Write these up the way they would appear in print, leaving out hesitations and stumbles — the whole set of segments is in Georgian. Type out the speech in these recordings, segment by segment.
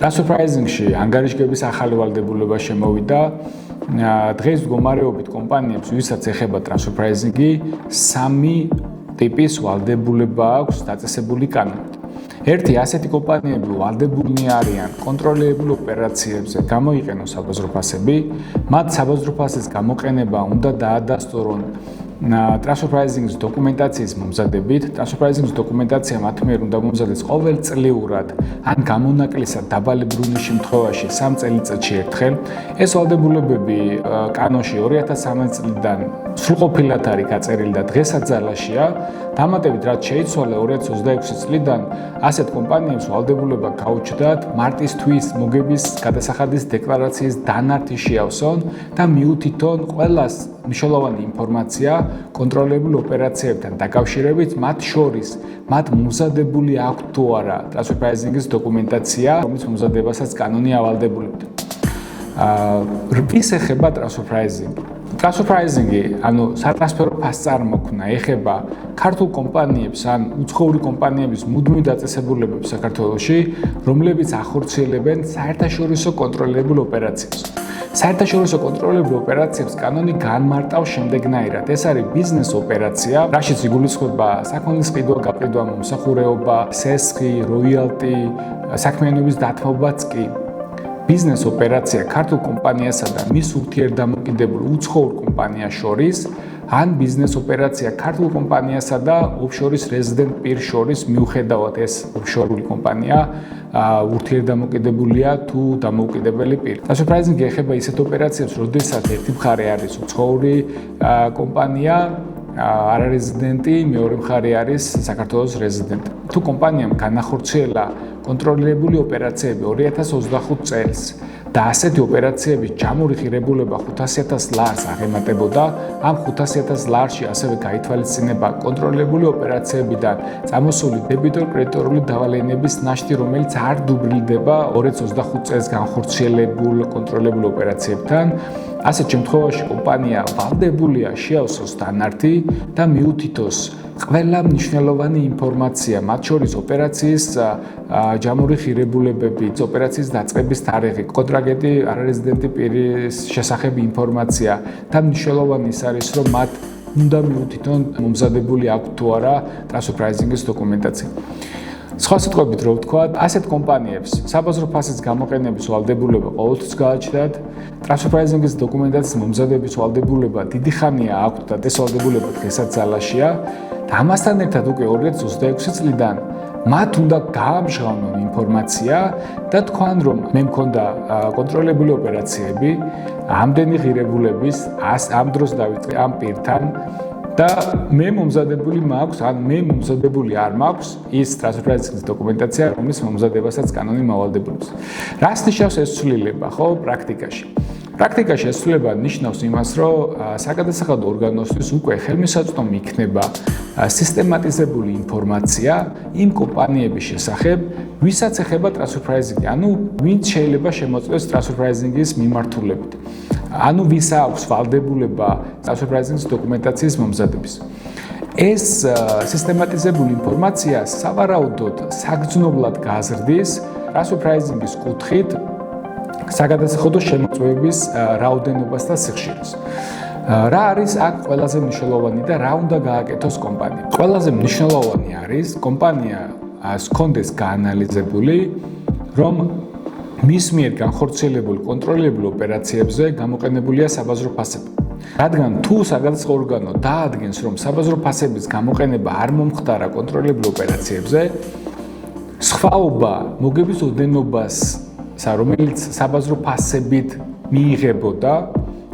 Transfer pricing-ში ანგარიშგების ახალი ვალდებულება შემოვიდა. დღეს მდგომარეობით კომპანიებს, ვისაც ეხება transfer pricing-ი, 3 ტიპის ვალდებულება აქვს დაწესებული კანონით. ერთი ასეთი კომპანიები ვალდებულნი არიან კონტროლირებულ ოპერაციებზე გამოიყენოს საბაზრო ფასები, მათ საბაზრო ფასის გამოყენება უნდა დაადასტურონ transfer pricing-ის დოკუმენტაციის მომზადებით. Transfer pricing-ის დოკუმენტაცია მათ მიერ უნდა მომზადდეს ყოველწლიურად ან გამონაკლისად დაბალი ბრუნვის შემთხვევაში 3 წელიწადში ერთხელ. ეს ვალდებულებები კანონში 2013 წლიდან სრულყოფილად არის გაწერილი და დღესაც ძალაშია. დამატებით, რაც შეიცვალა 2026 წლიდან, ასეთ კომპანიებს ვალდებულება გაუჩნდათ მარტის თვის მოგების გადასახადის დეკლარაციის დანართი შეავსონ და მიუთითონ ყველას მნიშვნელოვანი ინფორმაცია კონტროლებულ ოპერაციებთან დაკავშირებით, მათ შორის მათ მომზადებული აქვთ თუ არა transfer pricing-ის დოკუმენტაცია, რომლის მომზადებასაც კანონი ავალდებულებდა. რის ეხება transfer pricing? Transfer pricing-ი, ანუ სატრანსფერო ფასწარმოქმნა ეხება ქართულ კომპანიებს ან უცხოური კომპანიების მუდმივ დაწესებულებებს საქართველოში, რომლებიც ახორციელებენ საერთაშორისო კონტროლებულ ოპერაციებს. საერთაშორისო კონტროლებულ ოპერაციებს კანონი განმარტავს შემდეგნაირად. ეს არის ბიზნეს ოპერაცია, რაშიც იგულისხმება საქონლის ყიდვა-გაყიდვა, მომსახურეობა, სესხი, როიალტი, საქმიანობის დათმობაც კი. ბიზნეს ოპერაცია ქართულ კომპანიასა და მის ურთიერთდამოკიდებულ უცხოურ კომპანიას შორის, ან ბიზნეს ოპერაცია ქართულ კომპანიასა და ოფშორის რეზიდენტ პირს შორის, მიუხედავად ეს ოფშორული კომპანია ურთიერთდამოკიდებულია თუ დამოუკიდებელი პირი. Transfer pricing-ი ეხება ისეთ ოპერაციებს, როდესაც ერთი მხარე არის უცხოური კომპანია, არარეზიდენტი, მეორე მხარე არის საქართველოს რეზიდენტი. თუ კომპანიამ განახორციელა კონტროლირებული ოპერაციები 2025 წელს და ასეთი ოპერაციების ჯამური ღირებულება 500.000 ლარს აღემატებოდა, ამ 500.000 ლარში ასევე გაითვალისწინება კონტროლირებული ოპერაციებიდან წამოსული დებიტორ-კრედიტორული დავალენების ნაშთი, რომელიც არ დუბლირდება 2025 წელს განხორციელებულ კონტროლებულ ოპერაციებთან. ასეთ შემთხვევაში კომპანია ვალდებულია შეავსოს დანართი და მიუთითოს ყველა მნიშვნელოვანი ინფორმაცია, მათ შორის ოპერაციის ჯამური ღირებულებები, ოპერაციის დაწყების თარიღი, კონტრაგენტი, არარეზიდენტი პირის შესახებ ინფორმაცია და მნიშვნელოვანი ის არის, რომ მათ უნდა მიუთითონ მომზადებული აქვთ თუ არა transfer pricing-ის დოკუმენტაცია. სხვა სიტყვებით რო ვთქვა, ასეთ კომპანიებს საბაზრო ფასის გამოყენების ვალდებულება ყოველთვის გააჩნდათ, transfer pricing-ის დოკუმენტაციის მომზადების ვალდებულება დიდი ხანია აქვთ და ეს ვალდებულება დღესაც ძალაშია. და ამასთან ერთად უკვე 2026 წლიდან მათ უნდა გაამჟღავნონ ინფორმაცია და თქვან, რომ მე მქონდა კონტროლებული ოპერაციები, ამდენი ღირებულების, ამ დროს დავიწყე ამ პირთან და მე მომზადებული მაქვს, ან მე მომზადებული არ მაქვს ის transfer pricing-ის დოკუმენტაცია, რომლის მომზადებასაც კანონი მავალდებულებს. რას ნიშნავს ეს ცვლილება, ხო, პრაქტიკაში? პრაქტიკაში ეს ცვლილება ნიშნავს იმას, რომ საგადასახადო ორგანოსთვის უკვე ხელმისაწვდომი იქნება სისტემატიზებული ინფორმაცია იმ კომპანიების შესახებ, ვისაც ეხება transfer pricing-ი, ანუ ვინც შეიძლება შემოწმდეს transfer pricing-ის მიმართულებით. ანუ ვის აქვს ვალდებულება transfer pricing-ის დოკუმენტაციის მომზადების. ეს სისტემატიზებული ინფორმაცია სავარაუდოდ საგრძნობლად გაზრდის transfer pricing-ის კუთხით საგადასახადო შემოწმების რაოდენობას და სიხშირეს. რა არის აქ ყველაზე მნიშვნელოვანი და რა უნდა გააკეთოს კომპანია? ყველაზე მნიშვნელოვანი არის კომპანიას ჰქონდეს გაანალიზებული, რომ მის მიერ განხორციელებულ კონტროლებულ ოპერაციებზე გამოყენებულია საბაზრო ფასები. რადგან თუ საგადასახადო ორგანო დაადგენს, რომ საბაზრო ფასების გამოყენება არ მომხდარა კონტროლებულ ოპერაციებზე, სხვაობა მოგების ოდენობას, რომელიც საბაზრო ფასებით მიიღებოდა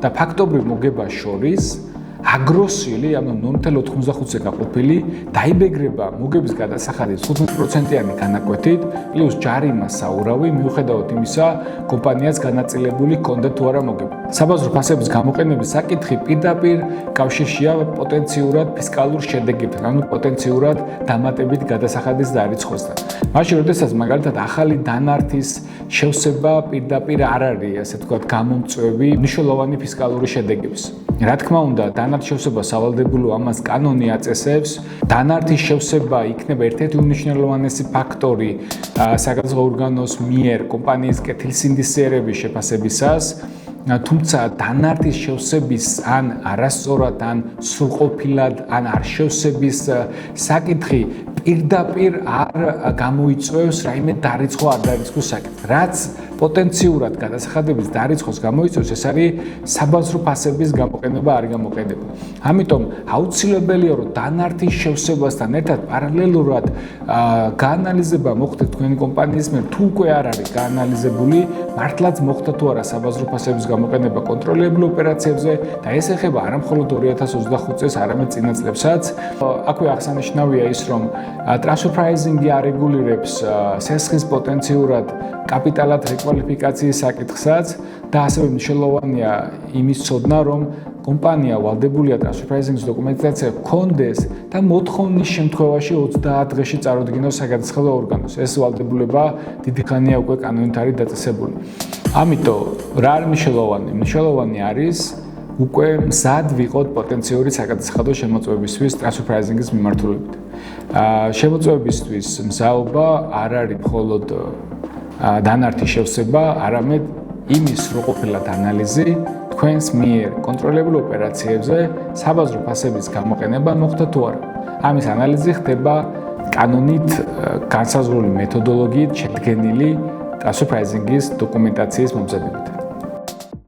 და ფაქტობრივ მოგებას შორის აგროსილი, ანუ 0.85-ზე გაყოფილი, დაიბეგრება მოგების გადასახადის 15%-იანი განაკვეთით, პლუს ჯარიმა საურავი, მიუხედავად იმისა, კომპანიას განაწილებული ჰქონდა თუ არა მოგება. საბაზრო ფასების გამოყენების საკითხი პირდაპირ კავშირშია პოტენციურად ფისკალურ შედეგებთან, ანუ პოტენციურად დამატებით გადასახადის დარიცხვასთან. მაშინ, როდესაც მაგალითად ახალი დანართის შევსება პირდაპირ არ არის, ასე ვთქვათ, გამომწვევი მნიშვნელოვანი ფისკალური შედეგების. რა თქმა უნდა, დანართის შევსება სავალდებულო ამას კანონი აწესებს. დანართის შევსება იქნება ერთ-ერთი უმნიშვნელოვანესი ფაქტორი საგადასახადო ორგანოს მიერ კომპანიის კეთილსინდისიერების შეფასებისას. თუმცა დანართის შევსების ან არასწორად ან სრულყოფილად ან არ შევსების საკითხი პირდაპირ არ გამოიწვევს რაიმე დარიცხვა არ დარიცხვის საკითხს. რაც პოტენციურად გადასახადების დარიცხვის გამოიწვევს, ეს არის საბაზრო ფასების გამოყენება არ გამოყენება. ამიტომ აუცილებელია რომ დანართის შევსებასთან ერთად პარალელურად გაანალიზება მოხდეს თქვენი კომპანიის მიერ, თუ უკვე არ არის გაანალიზებული, მართლაც მოხდა თუ არა საბაზრო ფასების გამოყენება კონტროლებულ ოპერაციებზე და ეს ეხება არა მხოლოდ 2025 წელს, არამედ წინა წლებსაც. აქვე აღსანიშნავია ის, რომ transfer pricing-ი არეგულირებს სესხის პოტენციურად კაპიტალად რეკვალიფიკაციის საკითხსაც და ასევე მნიშვნელოვანია იმის ცოდნა, რომ კომპანია ვალდებულია transfer pricing-ის დოკუმენტაცია ჰქონდეს და მოთხოვნის შემთხვევაში 30 დღეში წარუდგინოს საგადასახადო ორგანოს. ეს ვალდებულება დიდი ხანია უკვე კანონით არის დაწესებული. ამიტომ რა არის მნიშვნელოვანი? მნიშვნელოვანი არის უკვე მზად ვიყოთ პოტენციური საგადასახადო შემოწმებისთვის transfer pricing-ის მიმართულებით. შემოწმებისთვის მზაობა არ არის მხოლოდ დანართის შევსება, არამედ იმის სრულყოფილად ანალიზი თქვენს მიერ კონტროლებულ ოპერაციებზე საბაზრო ფასების გამოყენება მოხდა თუ არა. ამის ანალიზი ხდება კანონით განსაზღვრული მეთოდოლოგიით შედგენილი transfer pricing-ის დოკუმენტაციის მომზადებით.